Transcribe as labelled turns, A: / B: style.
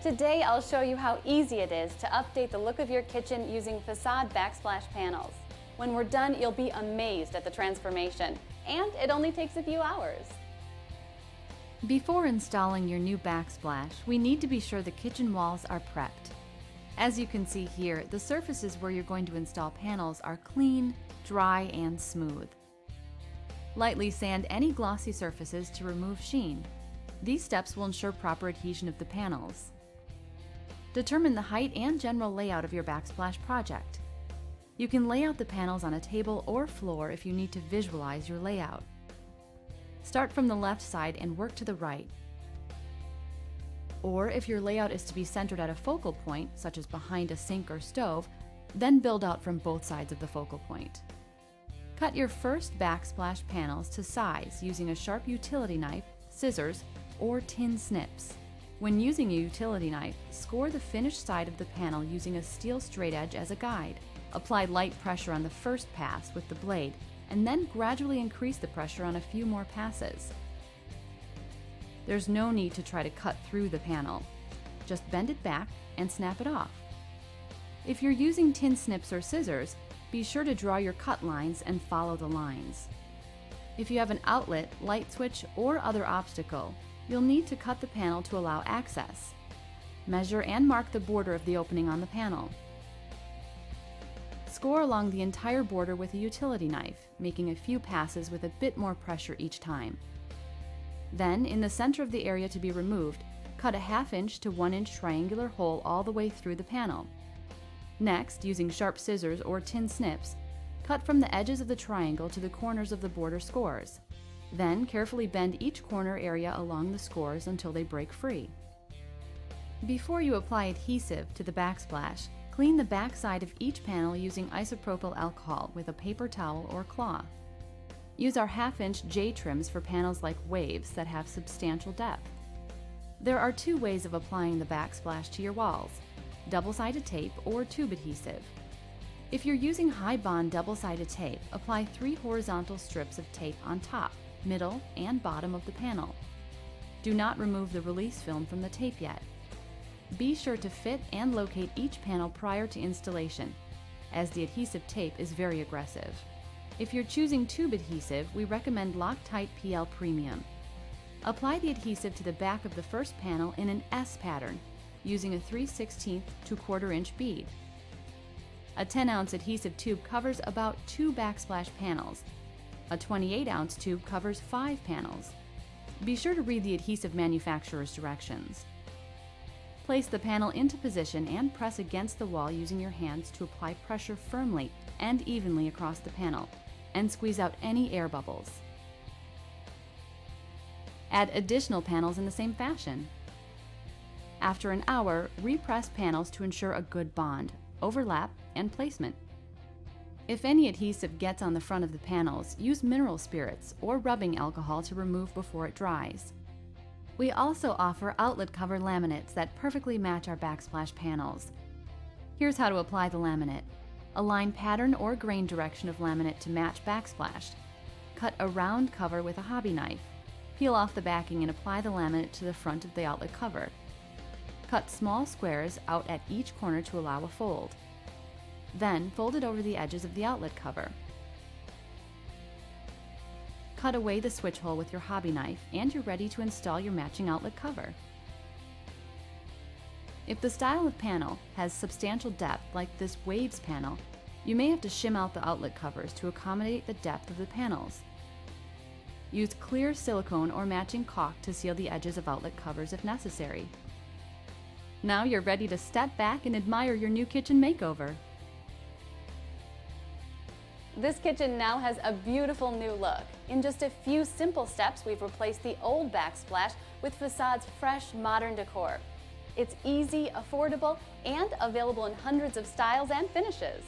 A: Today I'll show you how easy it is to update the look of your kitchen using Fasade Backsplash panels. When we're done, you'll be amazed at the transformation, and it only takes a few hours.
B: Before installing your new backsplash, we need to be sure the kitchen walls are prepped. As you can see here, the surfaces where you're going to install panels are clean, dry, and smooth. Lightly sand any glossy surfaces to remove sheen. These steps will ensure proper adhesion of the panels. Determine the height and general layout of your backsplash project. You can lay out the panels on a table or floor if you need to visualize your layout. Start from the left side and work to the right. Or if your layout is to be centered at a focal point, such as behind a sink or stove, then build out from both sides of the focal point. Cut your first backsplash panels to size using a sharp utility knife, scissors, or tin snips. When using a utility knife, score the finished side of the panel using a steel straightedge as a guide. Apply light pressure on the first pass with the blade, and then gradually increase the pressure on a few more passes. There's no need to try to cut through the panel. Just bend it back and snap it off. If you're using tin snips or scissors, be sure to draw your cut lines and follow the lines. If you have an outlet, light switch, or other obstacle, you'll need to cut the panel to allow access. Measure and mark the border of the opening on the panel. Score along the entire border with a utility knife, making a few passes with a bit more pressure each time. Then, in the center of the area to be removed, cut a 1/2 inch to 1 inch triangular hole all the way through the panel. Next, using sharp scissors or tin snips, cut from the edges of the triangle to the corners of the border scores. Then, carefully bend each corner area along the scores until they break free. Before you apply adhesive to the backsplash, clean the back side of each panel using isopropyl alcohol with a paper towel or cloth. Use our 1/2 inch J trims for panels like waves that have substantial depth. There are 2 ways of applying the backsplash to your walls: double-sided tape or tube adhesive. If you're using high bond double-sided tape, apply 3 horizontal strips of tape on top, middle, and bottom of the panel. Do not remove the release film from the tape yet. Be sure to fit and locate each panel prior to installation, as the adhesive tape is very aggressive. If you're choosing tube adhesive, we recommend Loctite PL Premium. Apply the adhesive to the back of the first panel in an S pattern, using a 3/16 to 1/4 inch bead. A 10-ounce adhesive tube covers about 2 backsplash panels. A 28-ounce tube covers 5 panels. Be sure to read the adhesive manufacturer's directions. Place the panel into position and press against the wall using your hands to apply pressure firmly and evenly across the panel, and squeeze out any air bubbles. Add additional panels in the same fashion. After an hour, repress panels to ensure a good bond, overlap, and placement. If any adhesive gets on the front of the panels, use mineral spirits or rubbing alcohol to remove before it dries. We also offer outlet cover laminates that perfectly match our backsplash panels. Here's how to apply the laminate. Align pattern or grain direction of laminate to match backsplash. Cut a round cover with a hobby knife. Peel off the backing and apply the laminate to the front of the outlet cover. Cut small squares out at each corner to allow a fold. Then fold it over the edges of the outlet cover. Cut away the switch hole with your hobby knife, and you're ready to install your matching outlet cover. If the style of panel has substantial depth, like this waves panel, you may have to shim out the outlet covers to accommodate the depth of the panels. Use clear silicone or matching caulk to seal the edges of outlet covers if necessary. Now you're ready to step back and admire your new kitchen makeover.
A: This kitchen now has a beautiful new look. In just a few simple steps, we've replaced the old backsplash with Fasade's fresh, modern decor. It's easy, affordable, and available in hundreds of styles and finishes.